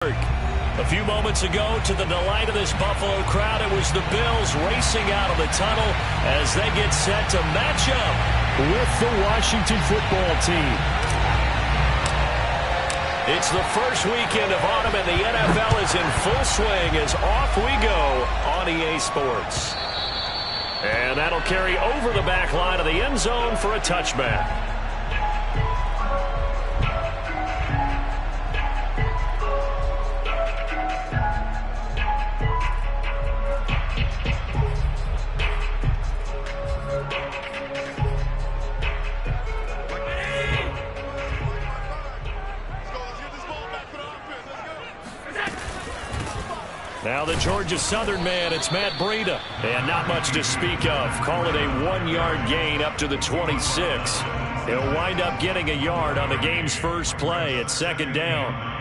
A few moments ago, to the delight of this Buffalo crowd, it was the Bills racing out of the tunnel as they get set to match up with the Washington football team. It's the first weekend of autumn, and the NFL is in full swing as off we go on EA Sports. And that'll carry over the back line of the end zone for a touchback. Now the Georgia Southern man, it's Matt Breida. And not much to speak of. Call it a 1-yard gain up to the 26. He'll wind up getting a yard on the game's first play at second down.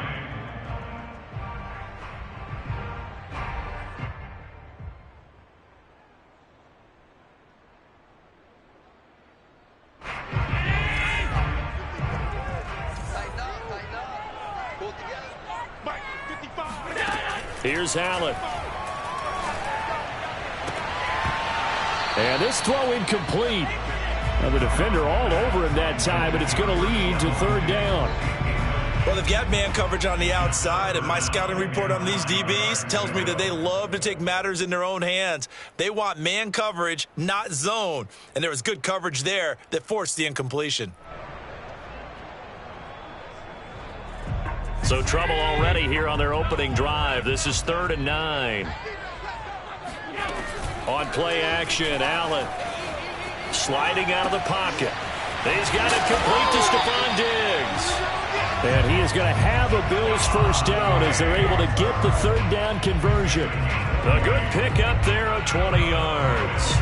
Here's Allen. And this throw incomplete. Now the defender all over him that time, but it's going to lead to third down. Well, they've got man coverage on the outside, and my scouting report on these DBs tells me that they love to take matters in their own hands. They want man coverage, not zone. And there was good coverage there that forced the incompletion. So trouble already here on their opening drive. This is 3rd and 9. On play action, Allen sliding out of the pocket. He's got it complete to Stephon Diggs. And he is going to have a Bills first down as they're able to get the third down conversion. A good pick up there of 20 yards.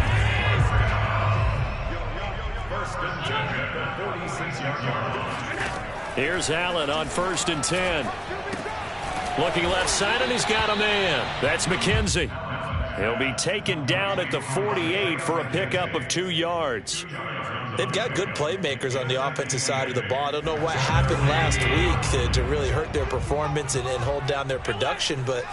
Here's Allen on 1st and 10. Looking left side, and he's got a man. That's McKenzie. He'll be taken down at the 48 for a pickup of 2 yards. They've got good playmakers on the offensive side of the ball. I don't know what happened last week to really hurt their performance and hold down their production, but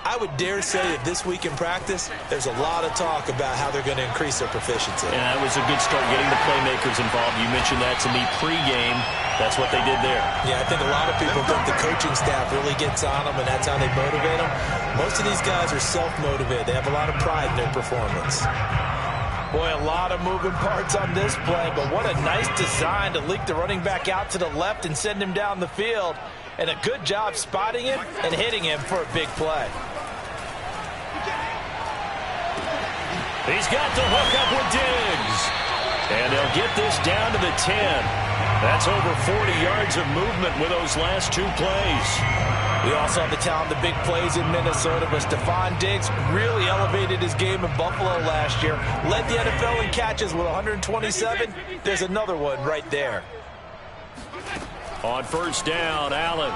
I would dare say that this week in practice, there's a lot of talk about how they're going to increase their proficiency. Yeah, that was a good start getting the playmakers involved. You mentioned that to me pregame. That's what they did there. Yeah, I think a lot of people think the coaching staff really gets on them, and that's how they motivate them. Most of these guys are self-motivated. They have a lot of pride in their performance. Boy, a lot of moving parts on this play, but what a nice design to leak the running back out to the left and send him down the field. And a good job spotting him and hitting him for a big play. He's got the hook up with Diggs. And they'll get this down to the 10. That's over 40 yards of movement with those last 2 plays. We also have the talent, the big plays in Minnesota, but Stephon Diggs really elevated his game in Buffalo last year. Led the NFL in catches with 127. There's another one right there. On 1st down, Allen.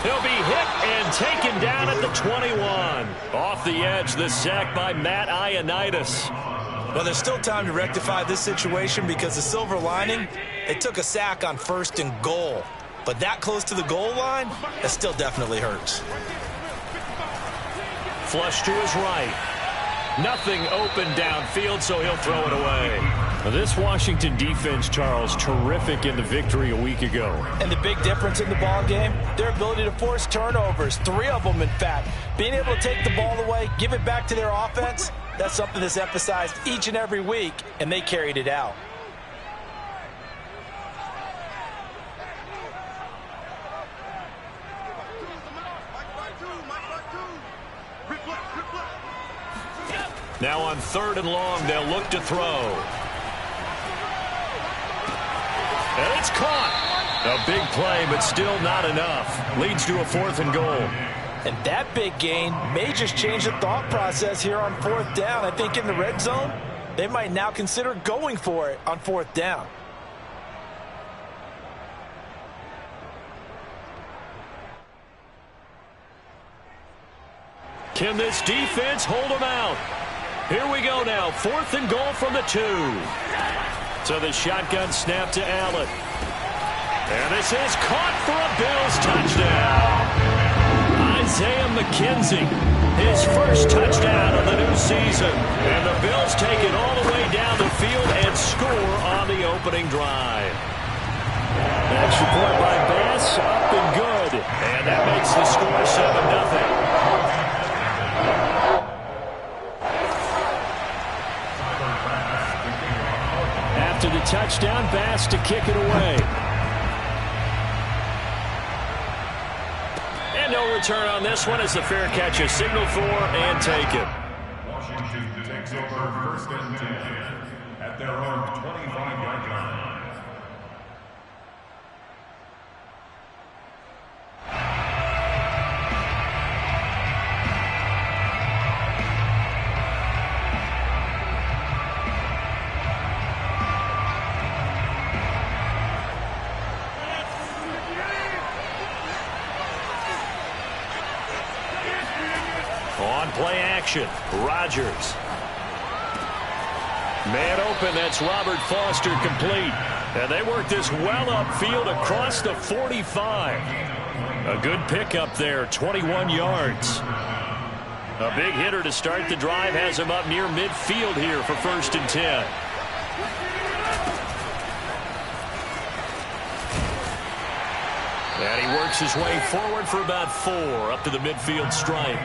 He'll be hit and taken down at the 21. Off the edge, the sack by Matt Ioannidis. Well, there's still time to rectify this situation because the silver lining, they took a sack on 1st and goal. But that close to the goal line, that still definitely hurts. Flush to his right. Nothing open downfield, so he'll throw it away. Now this Washington defense, Charles, terrific in the victory a week ago. And the big difference in the ball game, their ability to force turnovers, 3 of them, in fact. Being able to take the ball away, give it back to their offense, that's something that's emphasized each and every week, and they carried it out. Now on 3rd and long, they'll look to throw. And it's caught. A big play, but still not enough. Leads to a 4th and goal. And that big gain may just change the thought process here on 4th down. I think in the red zone, they might now consider going for it on 4th down. Can this defense hold them out? Here we go now. 4th and goal from the 2. So the shotgun snap to Allen. And this is caught for a Bills touchdown. Isaiah McKenzie, his first touchdown of the new season. And the Bills take it all the way down the field and score on the opening drive. Extra point by Bass, up and good. And that makes the score 7-0. After the touchdown, Bass to kick it away. And no return on this one as the fair catch is signaled for and taken. Washington takes over 1st and 10 at their own 25-yard line. On play action, Rodgers. Man open, that's Robert Foster complete. And they work this well upfield across the 45. A good pickup there, 21 yards. A big hitter to start the drive has him up near midfield here for 1st and 10. And he works his way forward for about 4 up to the midfield stripe.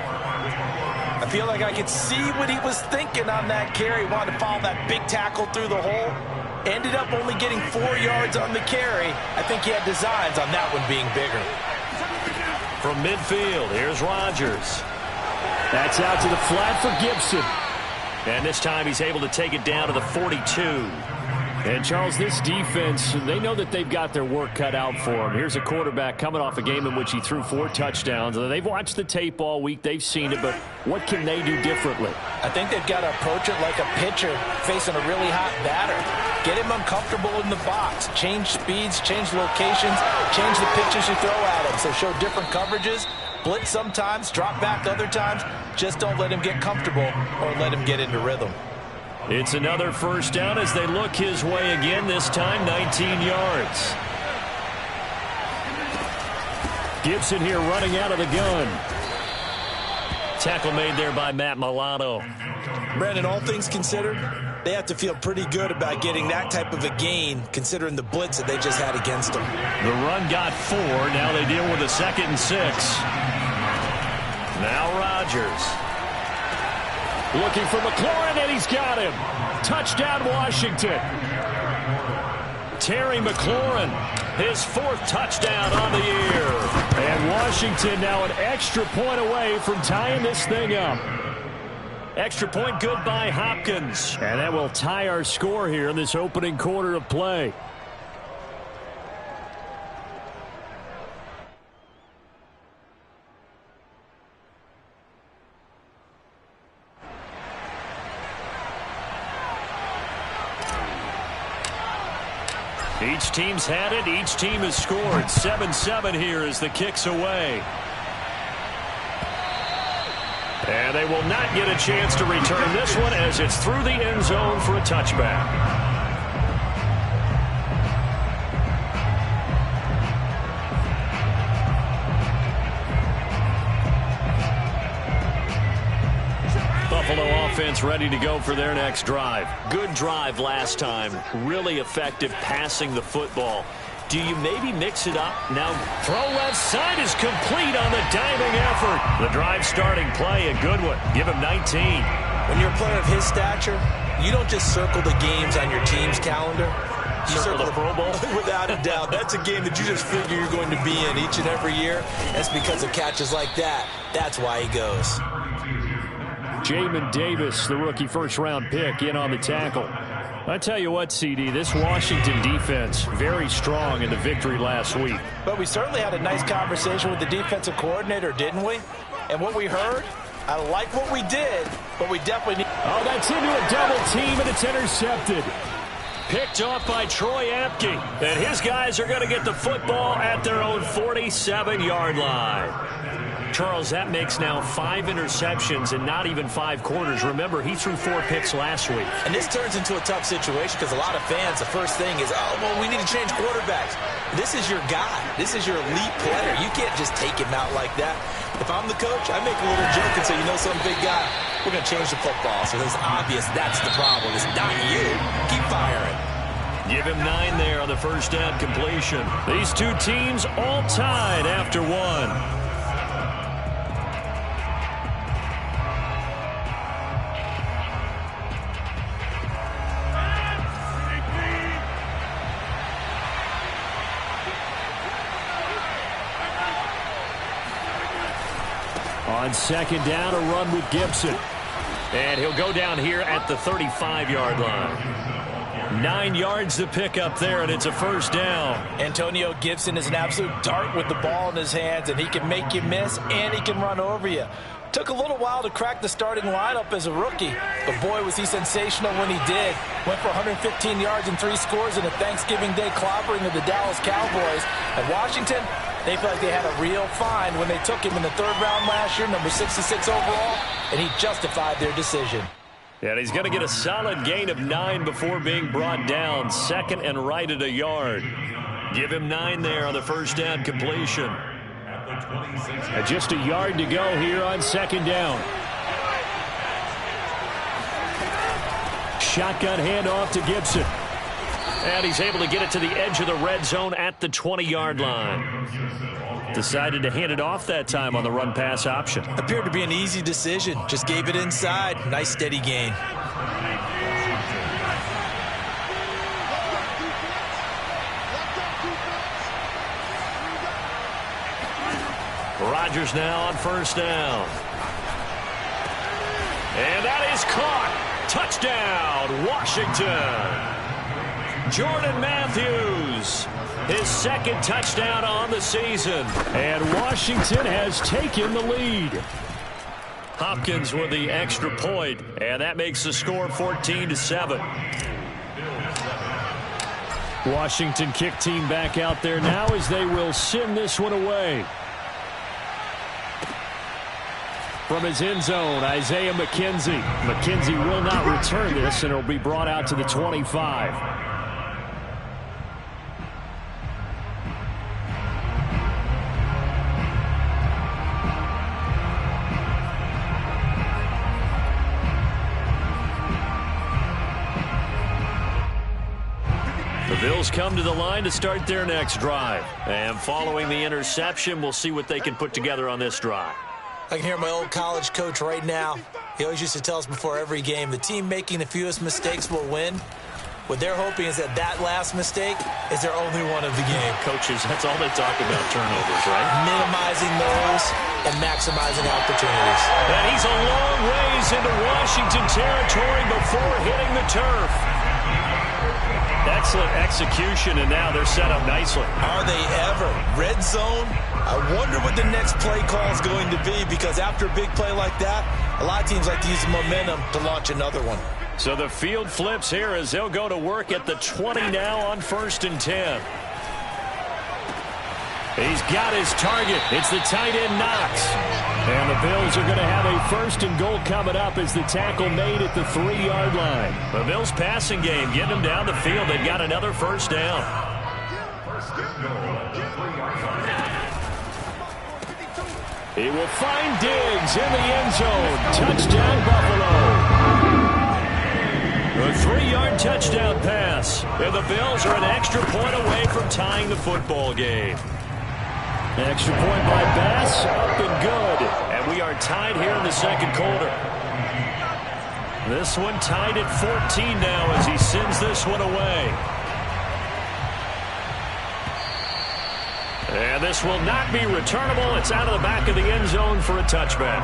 I feel like I could see what he was thinking on that carry. Wanted to follow that big tackle through the hole. Ended up only getting 4 yards on the carry. I think he had designs on that one being bigger. From midfield, here's Rodgers. That's out to the flat for Gibson. And this time he's able to take it down to the 42. And, Charles, this defense, they know that they've got their work cut out for them. Here's a quarterback coming off a game in which he threw 4 touchdowns. They've watched the tape all week. They've seen it, but what can they do differently? I think they've got to approach it like a pitcher facing a really hot batter. Get him uncomfortable in the box. Change speeds, change locations, change the pitches you throw at him. So show different coverages. Blitz sometimes, drop back other times. Just don't let him get comfortable or let him get into rhythm. It's another 1st down as they look his way again, this time 19 yards. Gibson here running out of the gun. Tackle made there by Matt Milano. Brandon, all things considered, they have to feel pretty good about getting that type of a gain considering the blitz that they just had against them. The run got 4. Now they deal with a 2nd and 6. Now Rodgers. Looking for McLaurin, and he's got him. Touchdown, Washington. Terry McLaurin, his 4th touchdown on the year. And Washington now an extra point away from tying this thing up. Extra point good by Hopkins. And that will tie our score here in this opening quarter of play. Each team's had it. Each team has scored. 7-7 here as the kick's away. And they will not get a chance to return this one as it's through the end zone for a touchback. Buffalo offense ready to go for their next drive. Good drive last time. Really effective passing the football. Do you maybe mix it up? Now throw left side is complete on the diving effort. The drive starting play, a good one. Give him 19. When you're a player of his stature, you don't just circle the games on your team's calendar. You circle the Pro Bowl? Without a doubt. That's a game that you just figure you're going to be in each and every year. That's because of catches like that. That's why he goes. Jamin Davis, the rookie first-round pick, in on the tackle. I tell you what, CD, this Washington defense, very strong in the victory last week. But we certainly had a nice conversation with the defensive coordinator, didn't we? And what we heard, I like what we did, but we definitely need... Oh, that's into a double team, and it's intercepted. Picked off by Troy Apke. And his guys are going to get the football at their own 47-yard line. Charles, that makes now 5 interceptions in not even 5 quarters. Remember, he threw 4 picks last week. And this turns into a tough situation because a lot of fans, the first thing is, oh, well, we need to change quarterbacks. This is your guy. This is your elite player. You can't just take him out like that. If I'm the coach, I make a little joke and say, you know, some big guy, we're going to change the football. So it's obvious that's the problem. It's not you. Keep firing. Give him 9 there on the first down completion. These two teams all tied after 1. On second down, a run with Gibson. And he'll go down here at the 35-yard line. 9 yards to pick up there, and it's a first down. Antonio Gibson is an absolute dart with the ball in his hands, and he can make you miss, and he can run over you. Took a little while to crack the starting lineup as a rookie, but boy, was he sensational when he did. Went for 115 yards and 3 scores in a Thanksgiving Day clobbering of the Dallas Cowboys. And Washington, they feel like they had a real find when they took him in the 3rd round last year, number 66 overall, and he justified their decision. And he's going to get a solid gain of 9 before being brought down. Second and right at a yard. Give him 9 there on the first down completion. And just a yard to go here on second down. Shotgun handoff to Gibson. And he's able to get it to the edge of the red zone at the 20-yard line. Decided to hand it off that time on the run-pass option. Appeared to be an easy decision. Just gave it inside. Nice steady gain. Rodgers now on first down. And that is caught. Touchdown, Washington. Jordan Matthews, his 2nd touchdown on the season. And Washington has taken the lead. Hopkins with the extra point, and that makes the score 14-7. Washington kick team back out there now as they will send this one away. From his end zone, Isaiah McKenzie. McKenzie will not return this, and it'll be brought out to the 25. The Bills come to the line to start their next drive. And following the interception, we'll see what they can put together on this drive. I can hear my old college coach right now. He always used to tell us before every game, the team making the fewest mistakes will win. What they're hoping is that last mistake is their only one of the game. Coaches, that's all they talk about, turnovers, right? Minimizing those and maximizing opportunities. And he's a long ways into Washington territory before hitting the turf. Excellent execution, and now they're set up nicely. Are they ever? Red zone? I wonder what the next play call is going to be, because after a big play like that, a lot of teams like to use the momentum to launch another one. So the field flips here as they'll go to work at the 20 now on 1st and 10. He's got his target. It's the tight end Knox. And the Bills are going to have a 1st and goal coming up as the tackle made at the 3-yard line. The Bills passing game getting them down the field. They've got another first down. He will find Diggs in the end zone. Touchdown, Buffalo. A 3-yard touchdown pass. And the Bills are an extra point away from tying the football game. Extra point by Bass, up and good. And we are tied here in the second quarter. This one tied at 14 now as he sends this one away. And this will not be returnable. It's out of the back of the end zone for a touchback.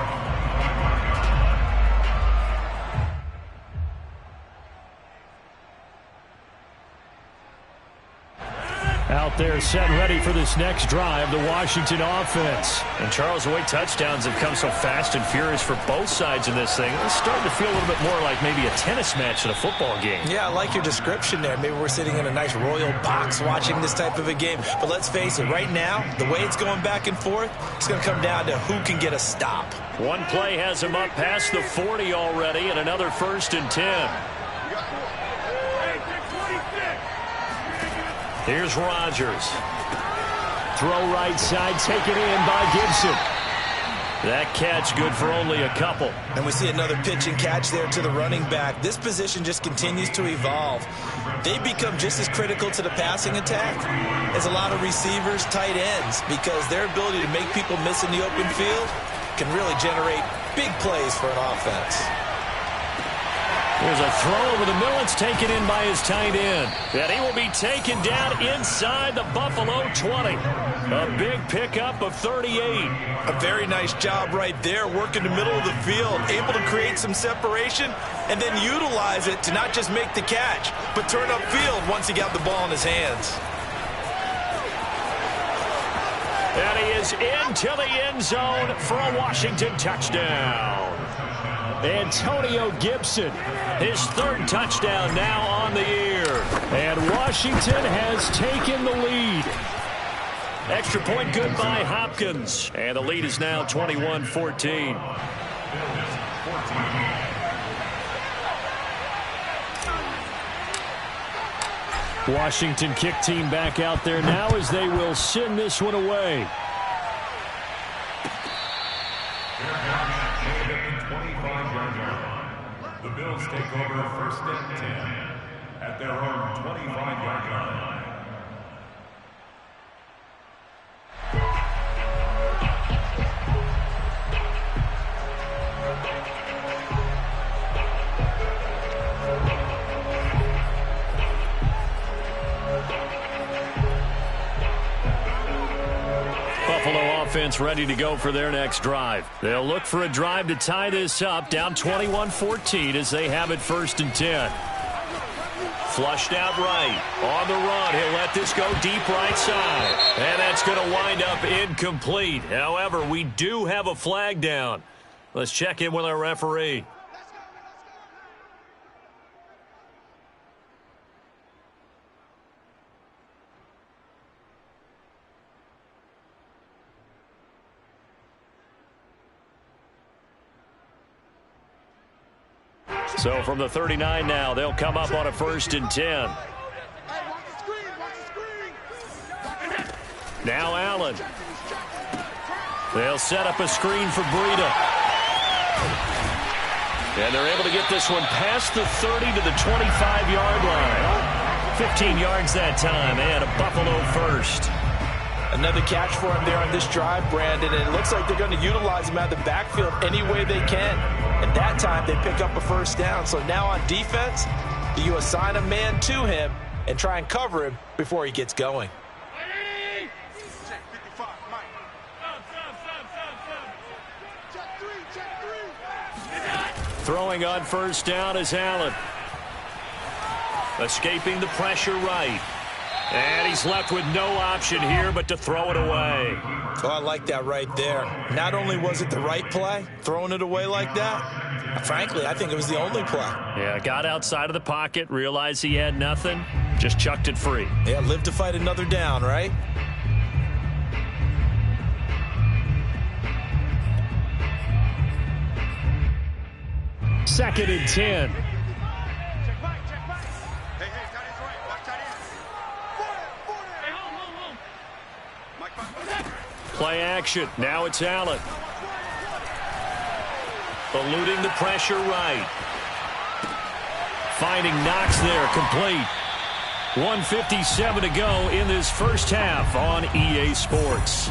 Out there set and ready for this next drive, the Washington offense. And Charles, the way touchdowns have come so fast and furious for both sides in this thing, it's starting to feel a little bit more like maybe a tennis match in a football game. Yeah, I like your description there. Maybe we're sitting in a nice royal box watching this type of a game. But let's face it, right now, the way it's going back and forth, it's going to come down to who can get a stop. One play has him up past the 40 already, and another 1st and 10. Here's Rodgers. Throw right side, taken in by Gibson. That catch good for only a couple. And we see another pitch and catch there to the running back. This position just continues to evolve. They become just as critical to the passing attack as a lot of receivers, tight ends, because their ability to make people miss in the open field can really generate big plays for an offense. There's a throw over the middle. It's taken in by his tight end. And he will be taken down inside the Buffalo 20. A big pickup of 38. A very nice job right there, working the middle of the field, able to create some separation, and then utilize it to not just make the catch, but turn upfield once he got the ball in his hands. And he is into the end zone for a Washington touchdown. Antonio Gibson, his 3rd touchdown now on the year. And Washington has taken the lead. Extra point good by Hopkins. And the lead is now 21-14. Washington kick team back out there now as they will send this one away. The Bills take over 1st and 10 at their own 25-yard line. Buffalo offense ready to go for their next drive. They'll look for a drive to tie this up, down 21-14 as they have it 1st and 10. Flushed out right. On the run, he'll let this go deep right side. And that's going to wind up incomplete. However, we do have a flag down. Let's check in with our referee. So from the 39 now, they'll come up on a 1st and 10. Now Allen. They'll set up a screen for Breida. And they're able to get this one past the 30 to the 25-yard line. 15 yards that time, and a Buffalo 1st. Another catch for him there on this drive, Brandon, and it looks like they're going to utilize him out of the backfield any way they can. And that time they pick up a 1st down. So now on defense, do you assign a man to him and try and cover him before he gets going? Throwing on 1st down is Allen. Escaping the pressure right. And he's left with no option here but to throw it away. Oh, I like that right there. Not only was it the right play, throwing it away like that, frankly, I think it was the only play. Yeah, got outside of the pocket, realized he had nothing, just chucked it free. Yeah, live to fight another down, right? Second and 10. Play action. Now it's Allen. Eluding the pressure right. Finding Knox there, complete. 1:57 to go in this 1st half on EA Sports.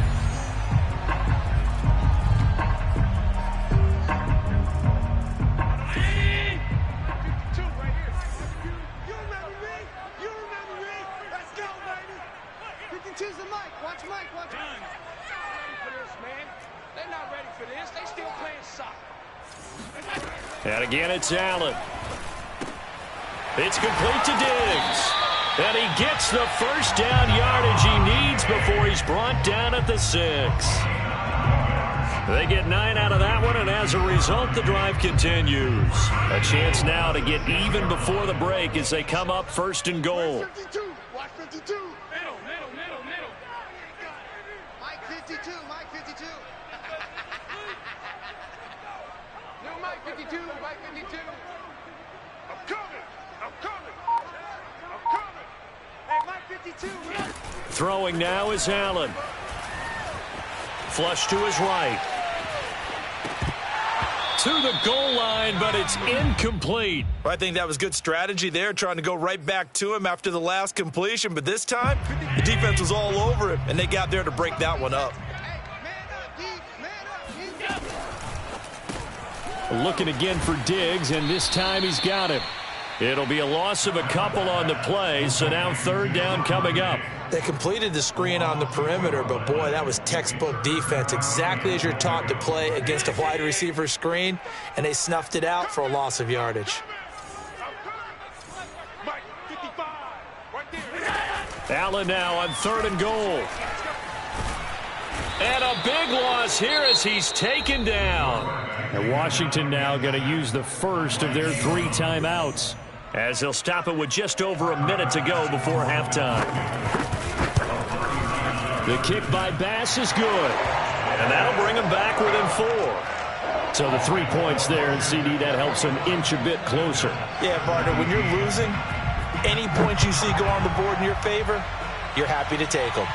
And again, it's Allen. It's complete to Diggs. And he gets the first down yardage he needs before he's brought down at the 6. They get 9 out of that one, and as a result, the drive continues. A chance now to get even before the break as they come up first and goal. Watch 52. Watch 52. Middle. Mike 52. Mike 52. No, Mike 52. Mike 52. I'm coming. Hey, Mike 52. Throwing now is Allen. Flush to his right. To the goal line, but it's incomplete. I think that was good strategy there, trying to go right back to him after the last completion. But this time, the defense was all over him, and they got there to break that one up. Looking again for Diggs, and this time he's got him. It'll be a loss of a couple on the play, so now third down coming up. They completed the screen on the perimeter, but boy, that was textbook defense, exactly as you're taught to play against a wide receiver screen, and they snuffed it out for a loss of yardage. Allen now on third and goal. And a big loss here as he's taken down. And Washington now going to use the first of their 3 timeouts, as they'll stop it with just over a minute to go before halftime. The kick by Bass is good. And that'll bring him back within 4. So the 3 points there, and CD, that helps him inch a bit closer. Yeah, partner, when you're losing, any points you see go on the board in your favor, you're happy to take them.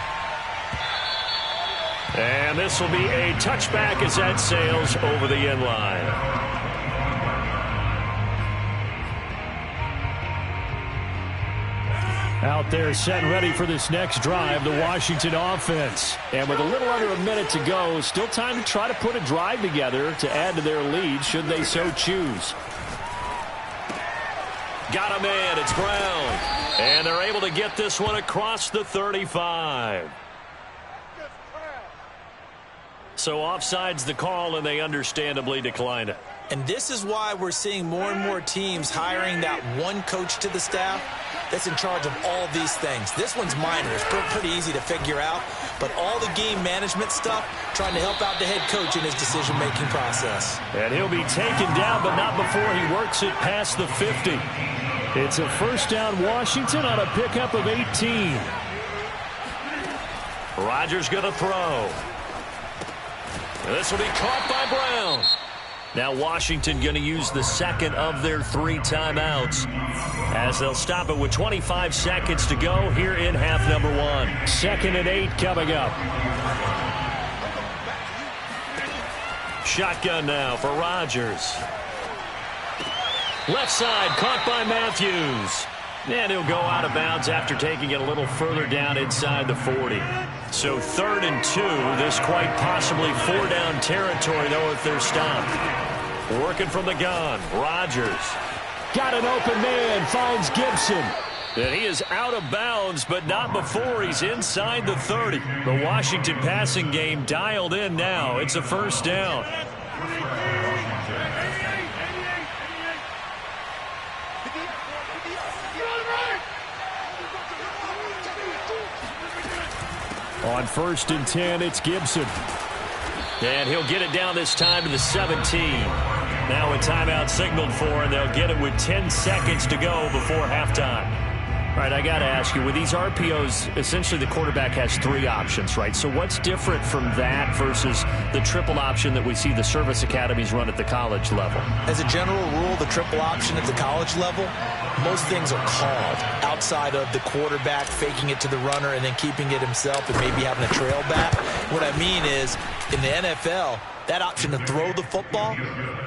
And this will be a touchback as that sails over the end line. Out there set and ready for this next drive, the Washington offense. And with a little under a minute to go, still time to try to put a drive together to add to their lead should they so choose. Got a man, it's Brown. And they're able to get this one across the 35. So offside's the call, and they understandably declined it. And this is why we're seeing more and more teams hiring that one coach to the staff that's in charge of all these things. This one's minor. It's pretty easy to figure out. But all the game management stuff, trying to help out the head coach in his decision-making process. And he'll be taken down, but not before he works it past the 50. It's a first down Washington on a pickup of 18. Rodgers going to throw. This will be caught by Brown. Now Washington going to use the second of their 3 timeouts, as they'll stop it with 25 seconds to go here in half number 1. 2nd and 8 coming up. Shotgun now for Rodgers. Left side caught by Matthews. And he'll go out of bounds after taking it a little further down inside the 40. So 3rd and 2. This quite possibly 4-down territory, though, if they're stopped. Working from the gun. Rodgers. Got an open man. Finds Gibson. And he is out of bounds, but not before he's inside the 30. The Washington passing game dialed in now. It's a first down. On 1st and 10, it's Gibson. And he'll get it down this time to the 17. Now a timeout signaled for, and they'll get it with 10 seconds to go before halftime. All right, I got to ask you, with these RPOs, essentially the quarterback has 3 options, right? So what's different from that versus the triple option that we see the service academies run at the college level? As a general rule, the triple option at the college level, most things are called outside of the quarterback faking it to the runner and then keeping it himself and maybe having a trail back. What I mean is, in the NFL, that option to throw the football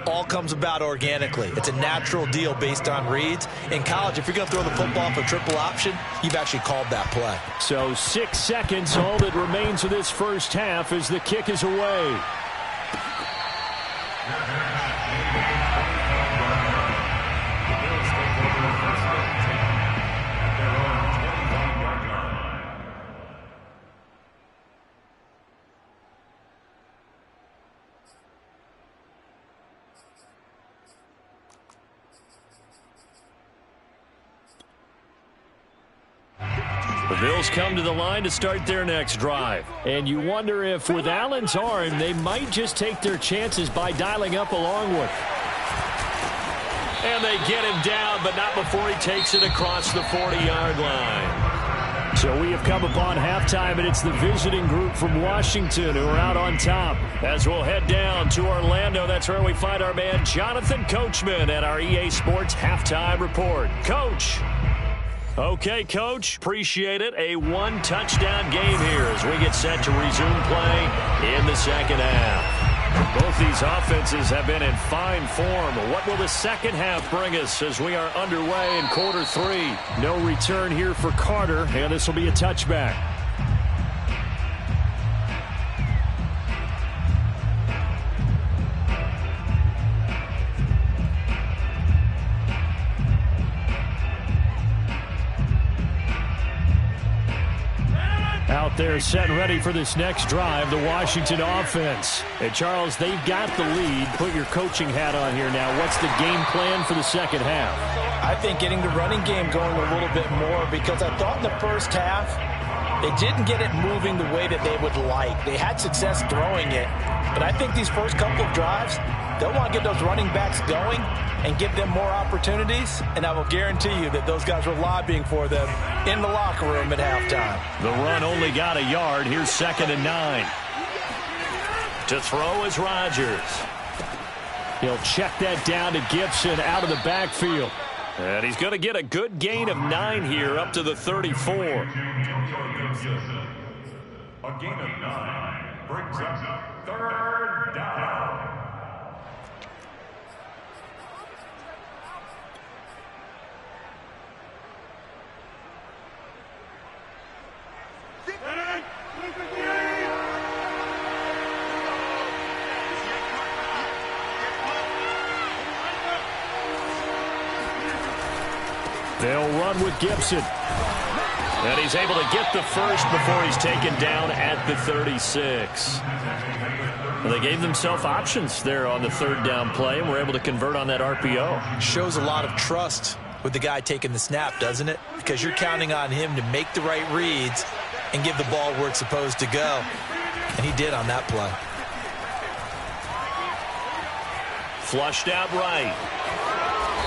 all comes about organically. It's a natural deal based on reads. In college, if you're going to throw the football for triple option, you've actually called that play. So 6 seconds, all that remains of this first half as the kick is away. The Bills come to the line to start their next drive. And you wonder if with Allen's arm, they might just take their chances by dialing up a long one. And they get him down, but not before he takes it across the 40-yard line. So we have come upon halftime, and it's the visiting group from Washington who are out on top. As we'll head down to Orlando, that's where we find our man Jonathan Coachman at our EA Sports Halftime Report. Coach. Okay, Coach, appreciate it. A one-touchdown game here as we get set to resume play in the second half. Both these offenses have been in fine form. What will the second half bring us as we are underway in quarter three? No return here for Carter, and this will be a touchback. Out there set and ready for this next drive, the Washington offense. And Charles, they've got the lead. Put your coaching hat on here now. What's the game plan for the second half? I think getting the running game going a little bit more, because I thought in the first half they didn't get it moving the way that they would like. They had success throwing it, but I think these first couple of drives, they'll want to get those running backs going and give them more opportunities, and I will guarantee you that those guys were lobbying for them in the locker room at halftime. The run only got a yard. Here's 2nd and 9. To throw is Rodgers. He'll check that down to Gibson out of the backfield. And he's going to get a good gain of 9 here up to the 34. A gain of 9 brings up 3rd down. They'll run with Gibson. And he's able to get the first before he's taken down at the 36. Well, they gave themselves options there on the 3rd down play, and were able to convert on that RPO. Shows a lot of trust with the guy taking the snap, doesn't it? Because you're counting on him to make the right reads and give the ball where it's supposed to go. And he did on that play. Flushed out right.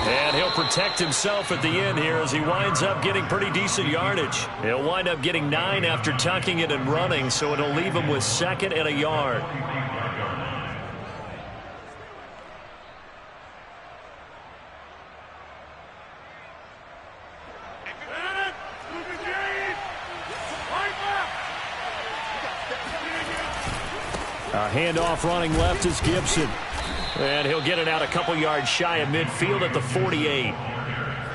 And he'll protect himself at the end here as he winds up getting pretty decent yardage. He'll wind up getting 9 after tucking it and running, so it'll leave him with 2nd and a yard. A handoff running left is Gibson. And he'll get it out a couple yards shy of midfield at the 48.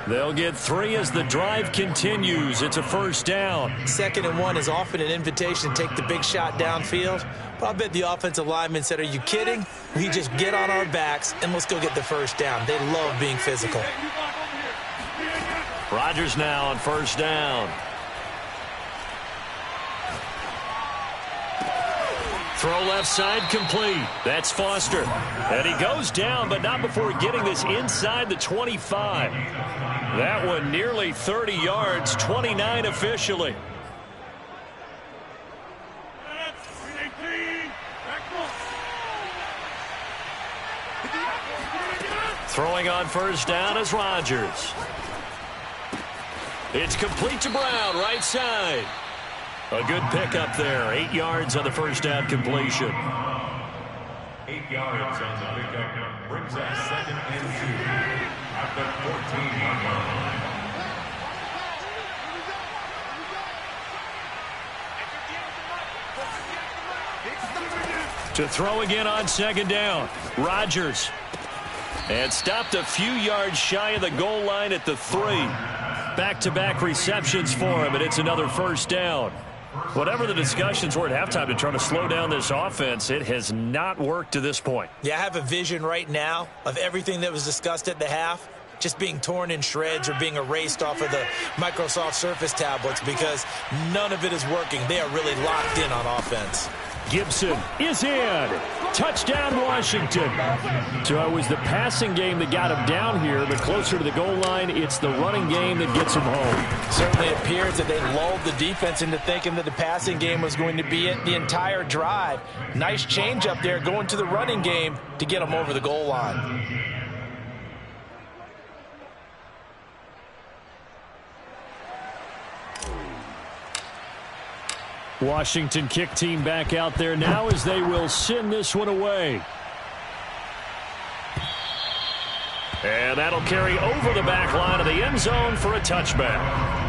They'll get 3 as the drive continues. It's a 1st down. 2nd and 1 is often an invitation to take the big shot downfield. But I bet the offensive lineman said, are you kidding? We just get on our backs and let's go get the 1st down. They love being physical. Rodgers now on 1st down. Throw left side complete. That's Foster. And he goes down, but not before getting this inside the 25. That one nearly 30 yards, 29 officially. Throwing on 1st down is Rodgers. It's complete to Brown, right side. A good pickup there. 8 yards on the 1st down completion. 8 yards on the pickup brings us 2nd and 2 at the 14-yard line. To throw again on 2nd down. Rodgers. And stopped a few yards shy of the goal line at the 3. Back-to-back receptions for him, and it's another 1st down. Whatever the discussions were at halftime to try to slow down this offense, it has not worked to this point. Yeah, I have a vision right now of everything that was discussed at the half just being torn in shreds or being erased off of the Microsoft Surface tablets because none of it is working. They are really locked in on offense. Gibson is in. Touchdown, Washington. So it was the passing game that got him down here, but closer to the goal line, it's the running game that gets him home. Certainly appears that they lulled the defense into thinking that the passing game was going to be it the entire drive. Nice change up there going to the running game to get them over the goal line. Washington kick team back out there now as they will send this one away. And that'll carry over the back line of the end zone for a touchback.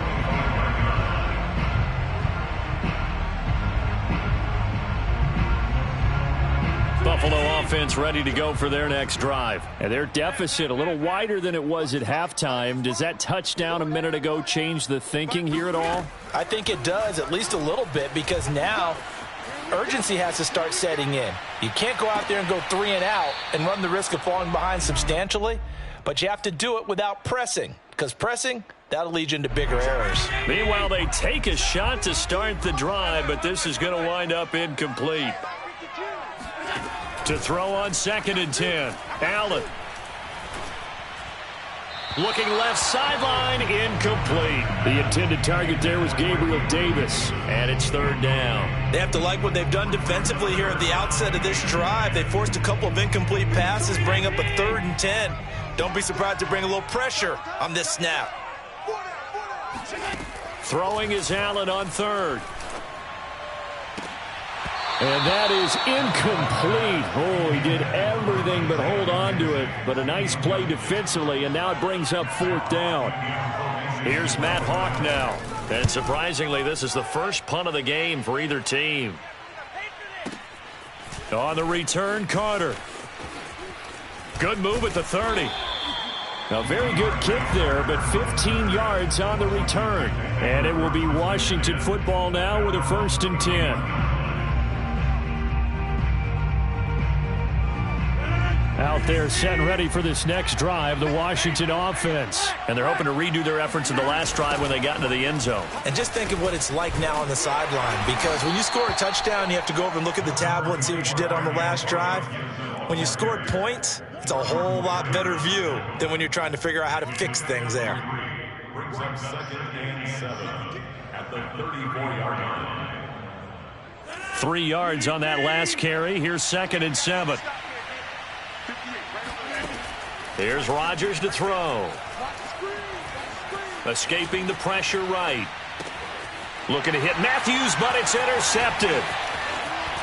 Buffalo offense ready to go for their next drive. And their deficit a little wider than it was at halftime. Does that touchdown a minute ago change the thinking here at all? I think it does, at least a little bit, because now urgency has to start setting in. You can't go out there and go 3 and out and run the risk of falling behind substantially, but you have to do it without pressing, because pressing, that'll lead you into bigger errors. Meanwhile, they take a shot to start the drive, but this is going to wind up incomplete. To throw on 2nd and 10. Allen. Looking left sideline, incomplete. The intended target there was Gabriel Davis, and it's 3rd down. They have to like what they've done defensively here at the outset of this drive. They forced a couple of incomplete passes, bring up a 3rd and 10. Don't be surprised to bring a little pressure on this snap. Throwing is Allen on 3rd. And that is incomplete. Oh, he did everything but hold on to it. But a nice play defensively, and now it brings up 4th down. Here's Matt Hawk now. And surprisingly, this is the first punt of the game for either team. On the return, Carter. Good move at the 30. A very good kick there, but 15 yards on the return. And it will be Washington football now with a 1st and 10. Out there set and ready for this next drive, the Washington offense. And they're hoping to redo their efforts in the last drive when they got into the end zone. And just think of what it's like now on the sideline, because when you score a touchdown, you have to go over and look at the tablet and see what you did on the last drive. When you scored points, it's a whole lot better view than when you're trying to figure out how to fix things there. Brings up 2nd and 7 at the 34-yard line. 3 yards on that last carry. Here's 2nd and 7. Here's Rodgers to throw. Escaping the pressure right. Looking to hit Matthews, but it's intercepted.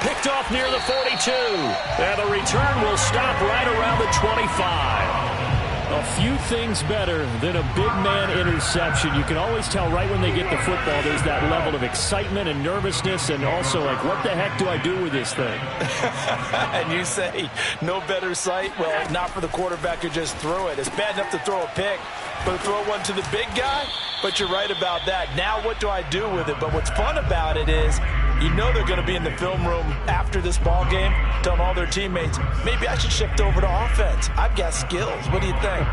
Picked off near the 42. And the return will stop right around the 25. A few things better than a big man interception. You can always tell right when they get the football, there's that level of excitement and nervousness, and also like, what the heck do I do with this thing? And you say, no better sight? Well, not for the quarterback who just threw it. It's bad enough to throw a pick, but to throw one to the big guy? But you're right about that. Now what do I do with it? But what's fun about it is, you know they're going to be in the film room after this ball game, telling all their teammates, maybe I should shift over to offense. I've got skills. What do you think?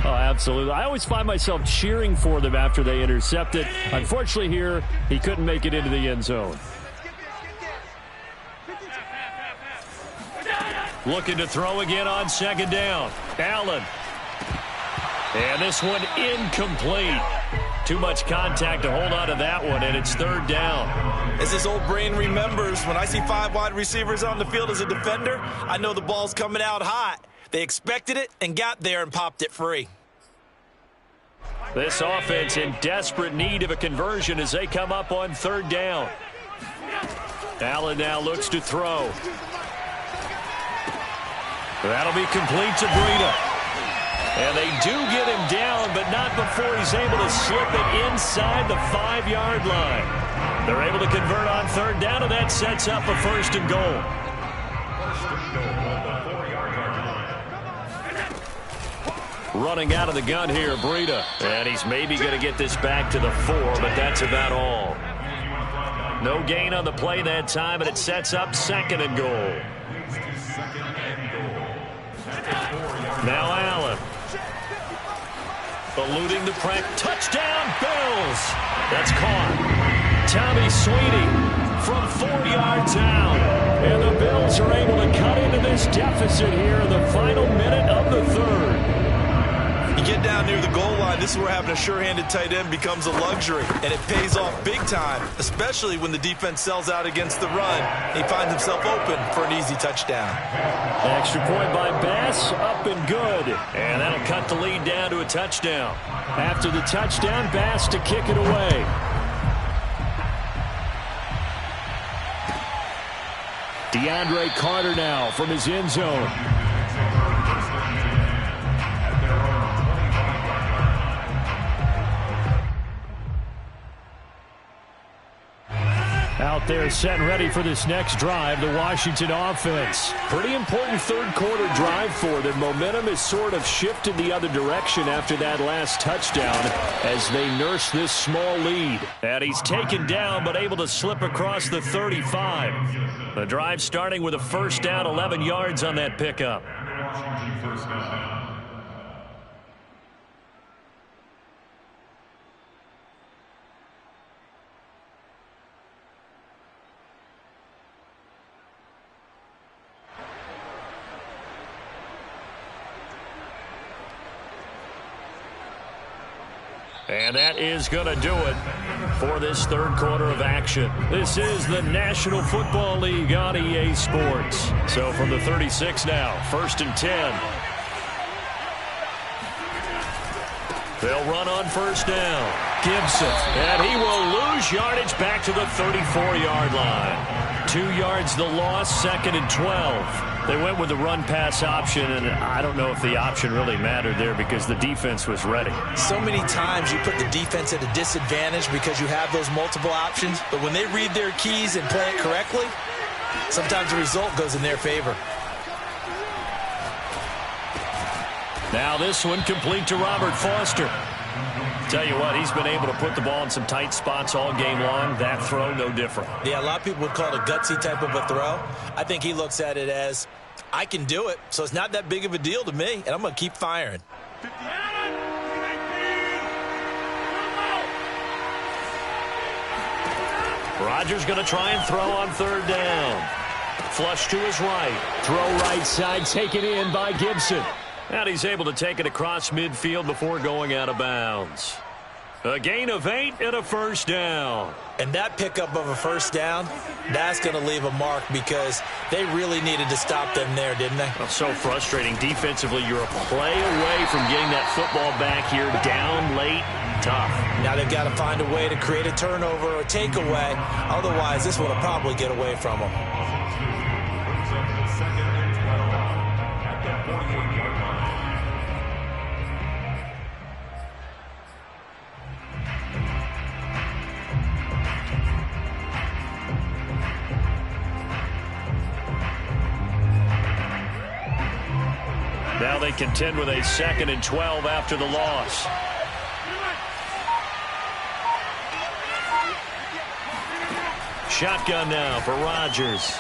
Oh, absolutely. I always find myself cheering for them after they intercept it. Unfortunately here, he couldn't make it into the end zone. Looking to throw again on 2nd down. Allen. And this one incomplete. Too much contact to hold on to that one, and it's 3rd down. As his old brain remembers, when I see 5 wide receivers on the field as a defender, I know the ball's coming out hot. They expected it and got there and popped it free. This offense in desperate need of a conversion as they come up on 3rd down. Allen now looks to throw. That'll be complete to Breida. And they do get him down, but not before he's able to slip it inside the 5-yard line. They're able to convert on 3rd down, and that sets up a 1st and goal. Running out of the gun here, Breida. And he's maybe going to get this back to the 4, but that's about all. No gain on the play that time, and it sets up 2nd and goal. Now Allen. Eluding the press. Touchdown, Bills. That's caught. Tommy Sweeney from 4 yards out. And the Bills are able to cut into this deficit here in the final minute of the third. You get down near the goal line, this is where having a sure-handed tight end becomes a luxury, and it pays off big time, especially when the defense sells out against the run. He finds himself open for an easy touchdown. Extra point by Bass, up and good. And that'll cut the lead down to a touchdown. After the touchdown, Bass to kick it away. DeAndre Carter now from his end zone. Out there set and ready for this next drive, the Washington offense. Pretty important third quarter drive for them. Momentum has sort of shifted the other direction after that last touchdown as they nurse this small lead. And he's taken down but able to slip across the 35. The drive starting with a first down, 11 yards on that pickup. Washington first down. And that is going to do it for this third quarter of action. This is the National Football League on EA Sports. So from the 36 now, 1st and 10. They'll run on first down. Gibson. And he will lose yardage back to the 34-yard line. 2 yards the loss, 2nd and 12. They went with the run-pass option, and I don't know if the option really mattered there because the defense was ready. So many times you put the defense at a disadvantage because you have those multiple options, but when they read their keys and play it correctly, sometimes the result goes in their favor. Now this one complete to Robert Foster. Tell you what, he's been able to put the ball in some tight spots all game long. That throw, no different. Yeah, a lot of people would call it a gutsy type of a throw. I think he looks at it as, I can do it, so it's not that big of a deal to me, and I'm going to keep firing. Rodgers going to try and throw on third down. Flush to his right. Throw right side, taken in by Gibson. And he's able to take it across midfield before going out of bounds. A gain of 8 and a first down. And that pickup of a first down, that's going to leave a mark because they really needed to stop them there, didn't they? Well, so frustrating. Defensively, you're a play away from getting that football back here down late. Tough. Now they've got to find a way to create a turnover or takeaway. Otherwise, this one will probably get away from them. Now they contend with a 2nd and 12 after the loss. Shotgun now for Rodgers.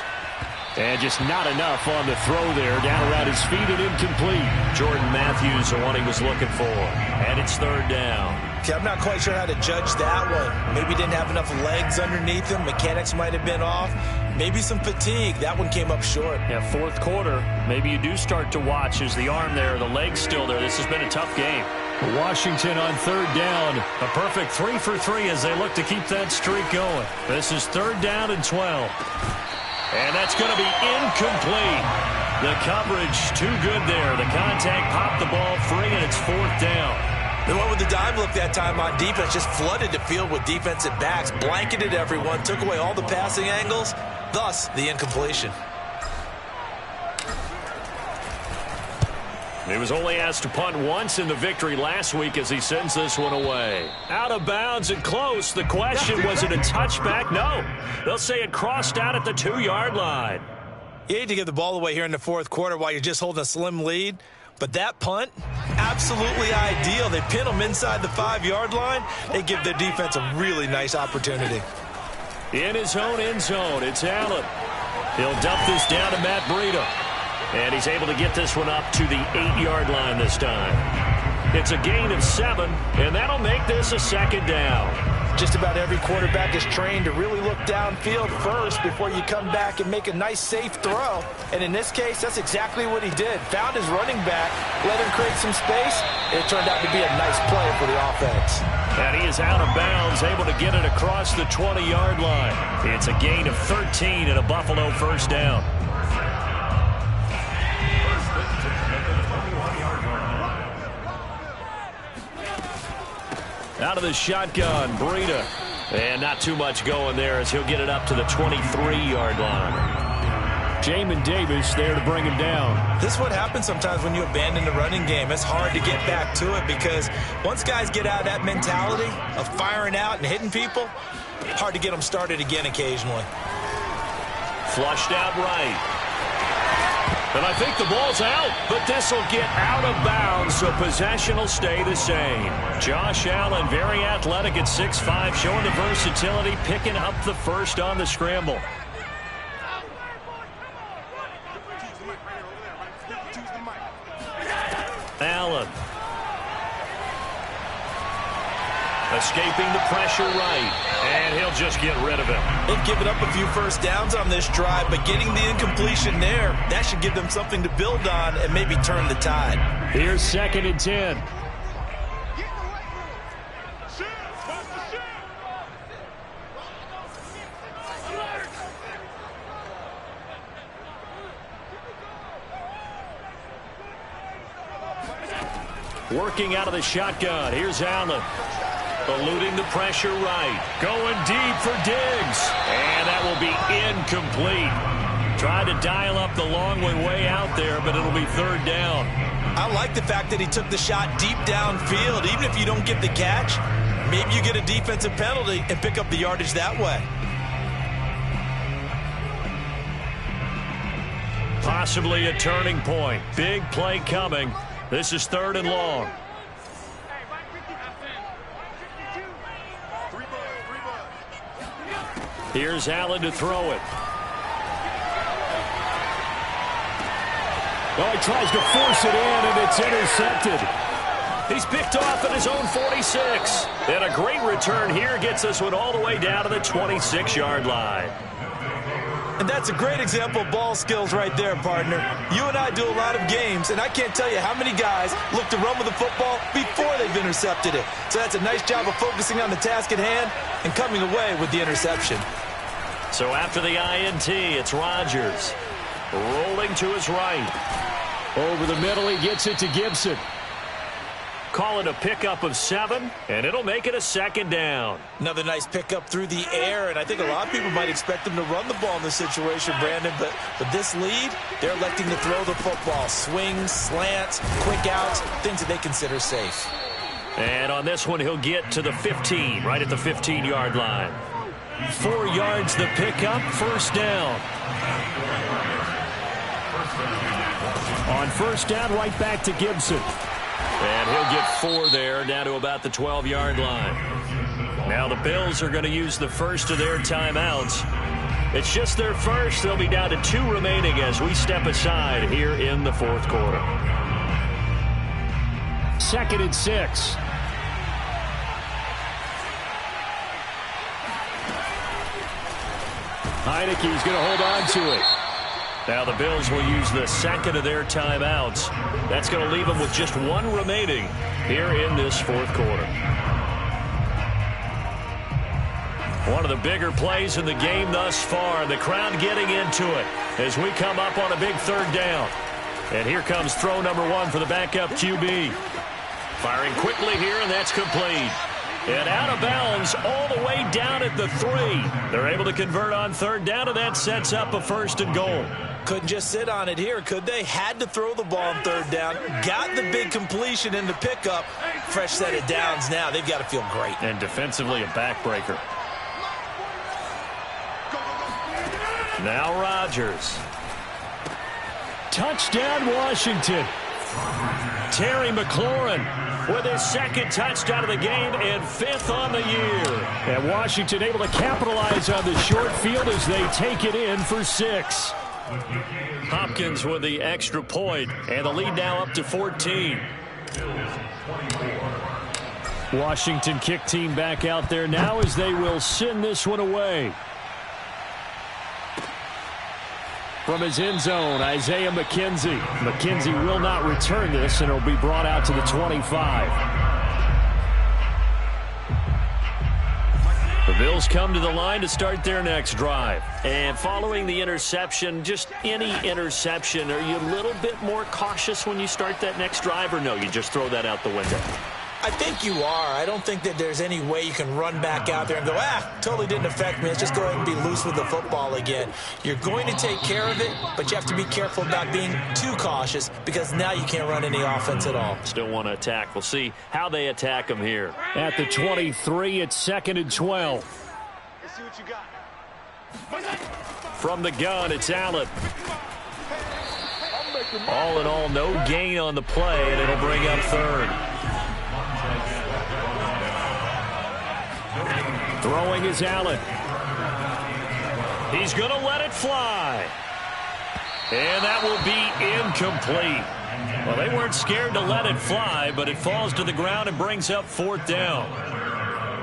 And just not enough on the throw there. Down around his feet and incomplete. Jordan Matthews, the one he was looking for. And it's third down. Okay, I'm not quite sure how to judge that one. Maybe didn't have enough legs underneath him. Mechanics might have been off. Maybe some fatigue. That one came up short. Yeah, fourth quarter. Maybe you do start to watch. Is the arm there, the leg's still there? This has been a tough game. Washington on third down. A perfect 3 for 3 as they look to keep that streak going. This is third down and 12. And that's going to be incomplete. The coverage too good there. The contact popped the ball free, and it's fourth down. They went with the dime look that time on defense, just flooded the field with defensive backs, blanketed everyone, took away all the passing angles, thus the incompletion. He was only asked to punt once in the victory last week as he sends this one away. Out of bounds and close. The question, was it a touchback? No. They'll say it crossed out at the 2-yard line. You hate to give the ball away here in the fourth quarter while you're just holding a slim lead, but that punt, absolutely ideal. They pin them inside the 5-yard line. They give their defense a really nice opportunity. In his own end zone, it's Allen. He'll dump this down to Matt Breida. And he's able to get this one up to the 8-yard line this time. It's a gain of 7, and that'll make this a second down. Just about every quarterback is trained to really look downfield first before you come back and make a nice, safe throw. And in this case, that's exactly what he did. Found his running back, let him create some space, and it turned out to be a nice play for the offense. And he is out of bounds, able to get it across the 20-yard line. It's a gain of 13 and a Buffalo first down. Out of the shotgun, Breida. And not too much going there as he'll get it up to the 23-yard line. Jamin Davis there to bring him down. This is what happens sometimes when you abandon the running game. It's hard to get back to it because once guys get out of that mentality of firing out and hitting people, hard to get them started again occasionally. Flushed out right. And I think the ball's out, but this will get out of bounds, so possession will stay the same. Josh Allen, very athletic at 6'5", showing the versatility, picking up the first on the scramble. Allen. Escaping the pressure right, and he'll just get rid of it. They've given up a few first downs on this drive, but getting the incompletion there, that should give them something to build on and maybe turn the tide. Here's 2nd and 10. Working out of the shotgun. Here's Allen. Eluding the pressure right. Going deep for Diggs. And that will be incomplete. Tried to dial up the long way out there, but it'll be 3rd down. I like the fact that he took the shot deep downfield. Even if you don't get the catch, maybe you get a defensive penalty and pick up the yardage that way. Possibly a turning point. Big play coming. This is 3rd and long. Here's Allen to throw it. Oh, he tries to force it in, and it's intercepted. He's picked off at his own 46. And a great return here gets us one all the way down to the 26-yard line. And that's a great example of ball skills right there, partner. You and I do a lot of games, and I can't tell you how many guys look to run with the football before they've intercepted it. So that's a nice job of focusing on the task at hand and coming away with the interception. So after the INT, it's Rodgers. Rolling to his right. Over the middle, he gets it to Gibson. Call it a pickup of 7, and it'll make it a 2nd down. Another nice pickup through the air, and I think a lot of people might expect them to run the ball in this situation, Brandon, but with this lead, they're electing to throw the football. Swings, slants, quick outs, things that they consider safe. And on this one, he'll get to the 15, right at the 15-yard line. 4 yards the pickup, 1st down. On 1st down, right back to Gibson. And he'll get 4 there, down to about the 12-yard line. Now the Bills are going to use the first of their timeouts. It's just their first. They'll be down to 2 remaining as we step aside here in the 4th quarter. 2nd and 6. Heineke's going to hold on to it. Now the Bills will use the 2nd of their timeouts. That's going to leave them with just 1 remaining here in this 4th quarter. One of the bigger plays in the game thus far. The crowd getting into it as we come up on a big 3rd down. And here comes throw number 1 for the backup QB. Firing quickly here, and that's complete. And out of bounds all the way down at the 3. They're able to convert on 3rd down, and that sets up a 1st and goal. Couldn't just sit on it here, could they? Had to throw the ball on 3rd down. Got the big completion in the pickup. Fresh set of downs now. They've got to feel great. And defensively a backbreaker. Now Rodgers. Touchdown, Washington. Terry McLaurin with his 2nd touchdown of the game and 5th on the year. And Washington able to capitalize on the short field as they take it in for 6. Hopkins with the extra point, and the lead now up to 14. Washington kick team back out there now as they will send this one away. From his end zone, Isaiah McKenzie. McKenzie will not return this, and it'll be brought out to the 25. The Bills come to the line to start their next drive. And following the interception, just any interception, are you a little bit more cautious when you start that next drive, or no, you just throw that out the window? I think you are. I don't think that there's any way you can run back out there and go, totally didn't affect me. Let's just go ahead and be loose with the football again. You're going to take care of it, but you have to be careful about being too cautious because now you can't run any offense at all. Still want to attack. We'll see how they attack them here. At the 23, it's 2nd and 12. Let's see what you got. From the gun, it's Allen. All in all, no gain on the play, and it'll bring up 3rd. Throwing is Allen. He's going to let it fly. And that will be incomplete. Well, they weren't scared to let it fly, but it falls to the ground and brings up 4th down.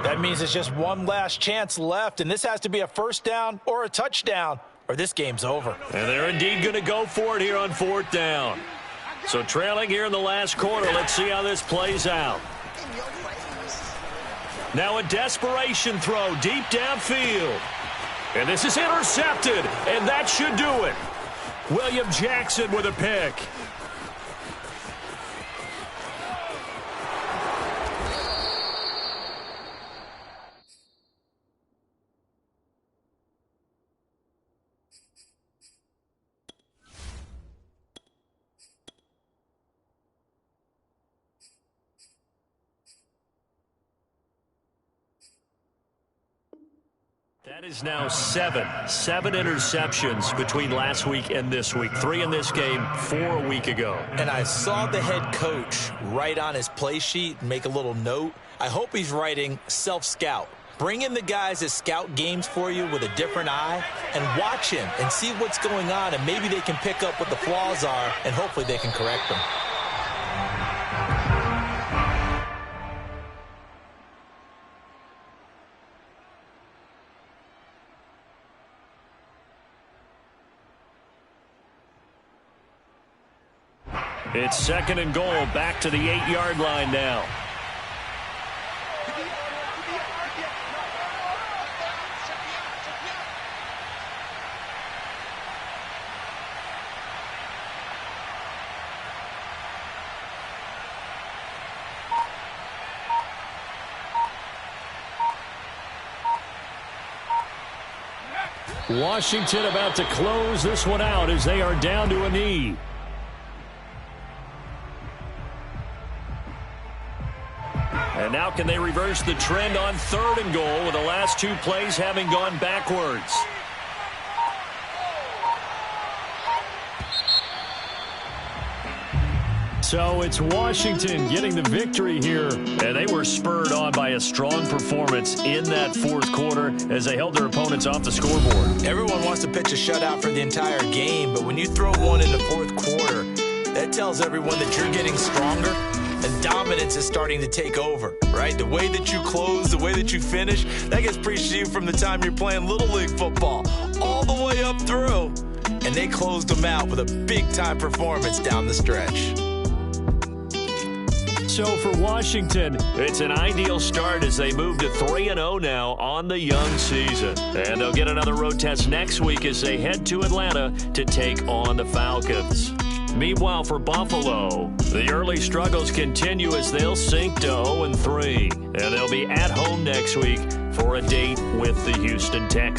That means it's just one last chance left, and this has to be a 1st down or a touchdown, or this game's over. And they're indeed going to go for it here on 4th down. So trailing here in the last quarter, let's see how this plays out. Now a desperation throw deep downfield. And this is intercepted, and that should do it. William Jackson with a pick. That is now 7 interceptions between last week and this week. 3 in this game, 4 a week ago. And I saw the head coach write on his play sheet and make a little note. I hope he's writing self-scout. Bring in the guys that scout games for you with a different eye and watch him and see what's going on, and maybe they can pick up what the flaws are, and hopefully they can correct them. It's 2nd and goal, back to the 8-yard line now. Washington about to close this one out as they are down to a knee. And now can they reverse the trend on 3rd and goal with the last 2 plays having gone backwards? So it's Washington getting the victory here. And they were spurred on by a strong performance in that 4th quarter as they held their opponents off the scoreboard. Everyone wants to pitch a shutout for the entire game, but when you throw one in the 4th quarter, that tells everyone that you're getting stronger. And dominance is starting to take over, right? The way that you close, the way that you finish, that gets preached to you from the time you're playing Little League football all the way up through. And they closed them out with a big-time performance down the stretch. So for Washington, it's an ideal start as they move to 3-0 now on the young season. And they'll get another road test next week as they head to Atlanta to take on the Falcons. Meanwhile, for Buffalo, the early struggles continue as they'll sink to 0-3. And they'll be at home next week for a date with the Houston Texans.